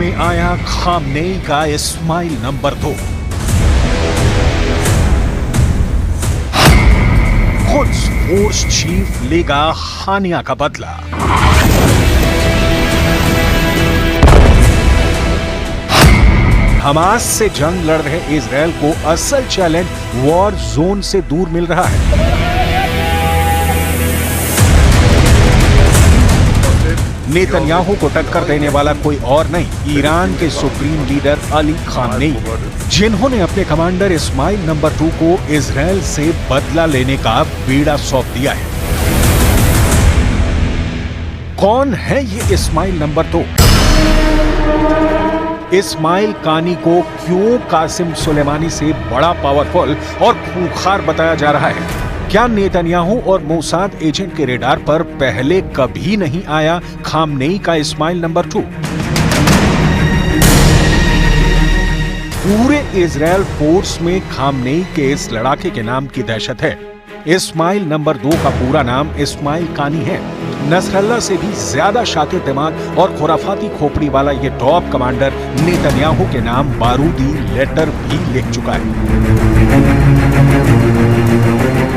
में आया खामनेई का Ismail number 2। Quds force chief लेगा हानिया का बदला। हमास से जंग लड़ रहे इजरायल को असल चैलेंज वॉर जोन से दूर मिल रहा है। नेतन्याहू को टक्कर देने वाला कोई और नहीं, ईरान के सुप्रीम लीडर अली खामनेई, जिन्होंने अपने कमांडर इस्माइल नंबर 2 को इजरायल से बदला लेने का बीड़ा सौंप दिया है। कौन है ये इस्माइल नंबर 2? इस्माइल कानी को क्यों कासिम सुलेमानी से बड़ा पावरफुल और खूंखार बताया जा रहा है? क्या नेतन्याहू और मोसाद एजेंट के रेडार पर पहले कभी नहीं आया खामनेई का इस्माइल नंबर 2? पूरे इजरायल फोर्स में खामनेई के इस लड़ाके के नाम की दहशत है। इस्माइल नंबर 2 का पूरा नाम इस्माइल कानी है। नसरल्ला से भी ज्यादा शातिर दिमाग और खुराफाती खोपड़ी वाला ये टॉप कमांडर नेतन्याहू के नाम बारूदी लेटर भी लिख चुका है।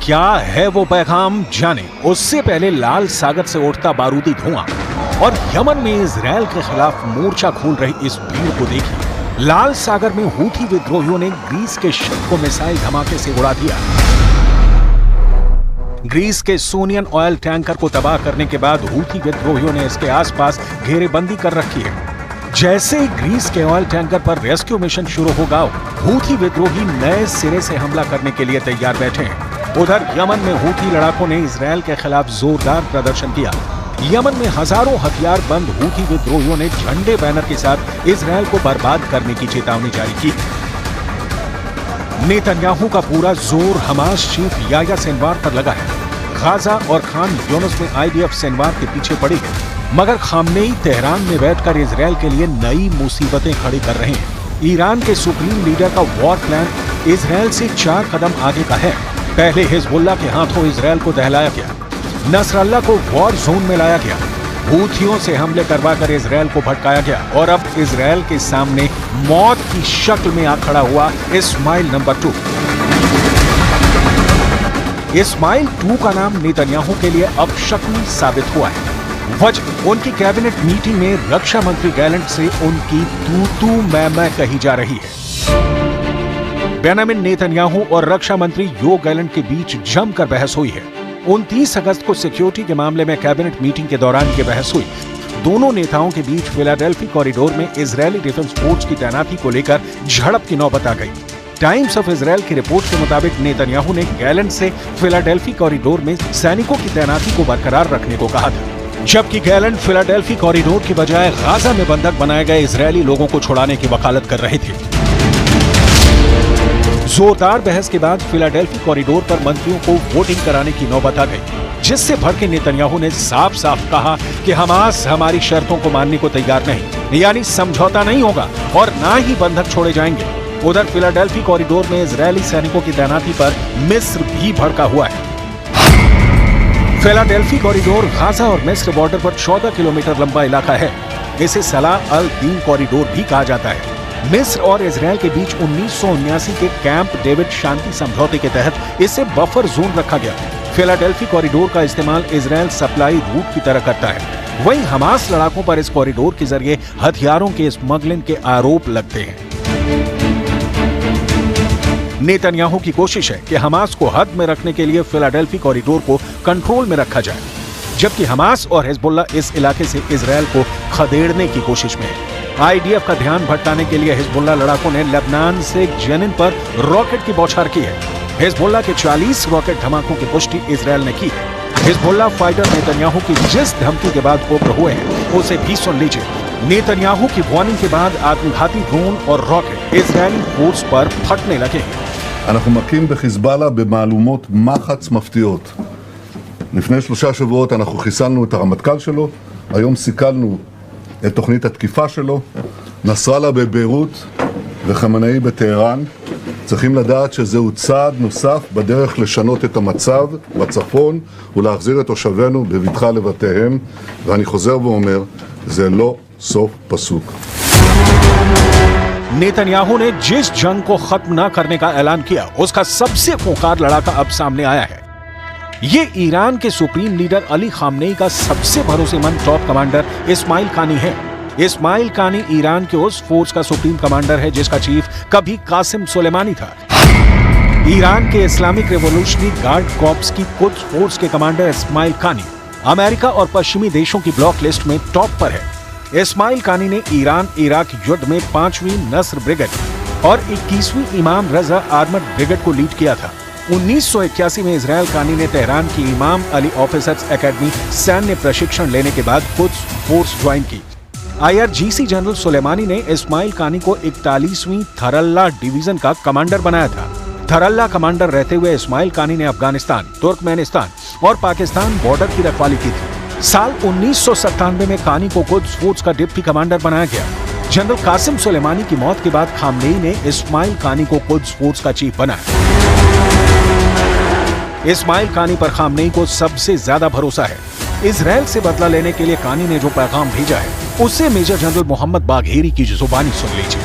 क्या है वो पैगाम जाने उससे पहले लाल सागर से उठता बारूदी धुआं और यमन में इजरायल के खिलाफ मोर्चा खोल रही इस भीड़ को देखिए। लाल सागर में हूथी विद्रोहियों ने ग्रीस के शिप को मिसाइल धमाके से उड़ा दिया। ग्रीस के सोनियन ऑयल टैंकर को तबाह करने के बाद हूथी विद्रोहियों ने इसके आसपास घेरेबंदी कर रखी है। जैसे ही ग्रीस के ऑयल टैंकर पर रेस्क्यू मिशन शुरू होगा, हूथी विद्रोही नए सिरे से हमला करने के लिए तैयार बैठे हैं। उधर यमन में हूथी लड़ाकों ने इजरायल के खिलाफ जोरदार प्रदर्शन किया। यमन में हजारों हथियार बंद हूथी विद्रोहियों ने झंडे बैनर के साथ इजरायल को बर्बाद करने की चेतावनी जारी की। नेतन्याहू का पूरा जोर हमास चीफ याह्या सिनवार पर लगा है। गाजा और खान यूनिस में आईडीएफ सिनवार के पीछे पड़ी है, मगर खामनेई तेहरान में बैठकर इजरायल के लिए नई मुसीबतें खड़ी कर रहे हैं। ईरान के सुप्रीम लीडर का वॉर प्लान इजरायल से 4 कदम आगे का है। पहले हिजबुल्लाह के हाथों इजरायल को दहलाया गया, नसरल्ला को वॉर जोन में लाया गया, हूथियों से हमले करवाकर इजरायल को भटकाया गया और अब इजरायल के सामने मौत की शक्ल में आ खड़ा हुआ इस्माइल नंबर 2। इस्माइल 2 का नाम नेतन्याहू के लिए अब शक्ल साबित हुआ है। वजह उनकी कैबिनेट मीटिंग में रक्षा मंत्री गैलेंट से उनकी तू मैं कही जा रही है। बेंजामिन नेतन्याहू और रक्षा मंत्री यो गैलेंट के बीच जमकर बहस हुई है। 29 अगस्त को सिक्योरिटी के मामले में कैबिनेट मीटिंग के दौरान ये बहस हुई। दोनों नेताओं के बीच फिलाडेल्फी कॉरिडोर में इजरायली डिफेंस फोर्स की तैनाती को लेकर झड़प की नौबत आ गई। टाइम्स ऑफ इजरायल की रिपोर्ट के मुताबिक नेतन्याहू ने गैलेंट से फिलाडेल्फी कॉरिडोर में सैनिकों की तैनाती को बरकरार रखने को कहा था, जबकि गैलेंट फिलाडेल्फी कॉरिडोर की बजाय गाजा में बंधक बनाए गए इजरायली लोगों को छुड़ाने की वकालत कर रहे थे। जोरदार बहस के बाद फिलाडेल्फी कॉरिडोर पर मंत्रियों को वोटिंग कराने की नौबत आ गई, जिससे भड़के नेतन्याहू ने साफ साफ कहा कि हमास हमारी शर्तों को मानने को तैयार नहीं, यानी समझौता नहीं होगा और ना ही बंधक छोड़े जाएंगे। उधर फिलाडेल्फी कॉरिडोर में इजरायली सैनिकों की तैनाती पर मिस्र भी भड़का हुआ है। फिलाडेल्फी कॉरिडोर गाजा और मिस्र बॉर्डर पर 14 किलोमीटर लंबा इलाका है। इसे सलाह अल दीन कॉरिडोर भी कहा जाता है। मिस्र और इजरायल के बीच 1979 के कैंप डेविड शांति समझौते के तहत इसे बफर जोन रखा गया। फिलाडेल्फी कॉरिडोर का इस्तेमाल इजरायल सप्लाई रूट की तरह करता है। वहीं हमास लड़ाकों पर इस कॉरिडोर के जरिए हथियारों के स्मगलिंग के आरोप लगते हैं। नेतन्याहू की कोशिश है कि हमास को हद में रखने के लिए फिलाडेल्फी कॉरिडोर को कंट्रोल में रखा जाए, जबकि हमास और हिजबुल्लाह इस इलाके से इजरायल को खदेड़ने की कोशिश में है। आईडीएफ का ध्यान भटकाने के लिए हिजबुल्लाह लड़ाकों ने लेबनान से जेनिन पर रॉकेट की बौछार की है। हिजबुल्लाह के 40 रॉकेट धमाकों की पुष्टि इजरायल ने की है। हिजबुल्लाह फाइटर नेतन्याहू की जिस धमकी के बाद उग्र हुए हैं उसे भी सुन लीजिए। नेतन्याहू की वार्निंग के बाद आत्मघाती ड्रोन और रॉकेट इजरायली फोर्स पर फटने लगे। אנחנו מכים בחיזבאללה במהלומות מחץ מפתיעות. לפני 3 שבועות אנחנו חיסלנו את הרמטכ"ל שלו, היום סיכלנו את תוכנית התקיפה שלו. נסראללה בביירות וחמינאי בטהרן צריכים לדעת שזהו צעד נוסף בדרך לשנות את המצב בצפון ולהחזיר את תושבינו בבטחה לבתיהם, ואני חוזר ואומר, זה לא סוף פסוק. नेतन्याहू ने जिस जंग को खत्म न करने का ऐलान किया, उसका सबसे खूंखार लड़ाका अब सामने आया है। ये ईरान के सुप्रीम लीडर अली खामनेई का सबसे भरोसेमंद टॉप कमांडर इस्माइल कानी है। इस्माइल कानी ईरान के उस फोर्स का सुप्रीम कमांडर है जिसका चीफ कभी कासिम सुलेमानी था। ईरान के इस्लामिक रेवोल्यूशनरी गार्ड कॉर्प्स की कुछ फोर्स के कमांडर इस्माइल कानी अमेरिका और पश्चिमी देशों की ब्लॉक लिस्ट में टॉप पर है। इस्माइल कानी ने ईरान इराक युद्ध में 5वीं नस्र ब्रिगेड और 21वीं इमाम रजा आर्मर्ड ब्रिगेड को लीड किया था। 1981 में इजराइल कानी ने तेहरान की इमाम अली ऑफिसर्स एकेडमी सैन्य प्रशिक्षण लेने के बाद कुछ फोर्स ज्वाइन की। IRGC जनरल सुलेमानी ने इस्माइल कानी को 41वीं थरल्ला डिवीजन का कमांडर बनाया था। थरल्ला कमांडर रहते हुए इस्माइल कानी ने अफगानिस्तान, तुर्कमेनिस्तान और पाकिस्तान बॉर्डर की रखवाली की थी। साल 1997 में कानी को कुछ फोर्स का डिप्टी कमांडर बनाया गया। जनरल कासिम सुलेमानी की मौत के बाद खामनेई ने इस्माइल कानी को कुछ फोर्स का चीफ बनाया। इस्माइल कानी पर खामनेई को सबसे ज्यादा भरोसा है। इजराइल से बदला लेने के लिए कानी ने जो पैगाम भेजा है, उससे मेजर जनरल मोहम्मद बाघेरी की जुबानी सुन लीजिए।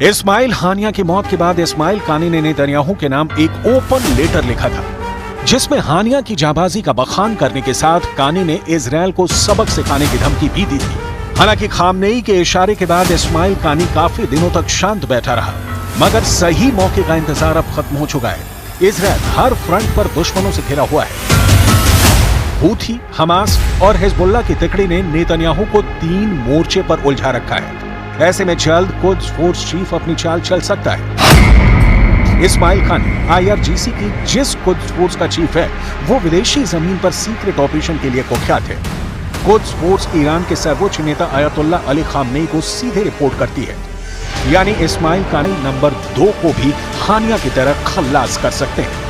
इस्माइल हानिया की मौत के बाद इस्माइल कानी ने नेतन्याहू के नाम एक ओपन लेटर लिखा था, जिसमें हानिया की जाबाजी का बखान करने के साथ कानी ने इजराइल को सबक सिखाने की धमकी भी दी थी। हालांकि खामनेई के इशारे के बाद इस्माइल कानी काफी दिनों तक शांत बैठा रहा, मगर सही मौके का इंतजार अब खत्म हो चुका है। इजराइल हर फ्रंट पर दुश्मनों से घिरा हुआ है। हूथी, हमास और हिजबुल्लाह की तिकड़ी ने नेतन्याहू को 3 मोर्चे पर उलझा रखा है। ऐसे में जल्द कुछ फोर्स चीफ अपनी चाल चल सकता है। इस्माइल कानी IRGC की जिस कुछ फोर्स का चीफ है, वो विदेशी जमीन पर सीक्रेट ऑपरेशन के लिए कुख्यात है। कुछ फोर्स ईरान के सर्वोच्च नेता आयतुल्ला अली खामनेई को सीधे रिपोर्ट करती है, यानी इस्माइल कानी नंबर 2 को भी हानिया की तरह खल्लास कर सकते हैं।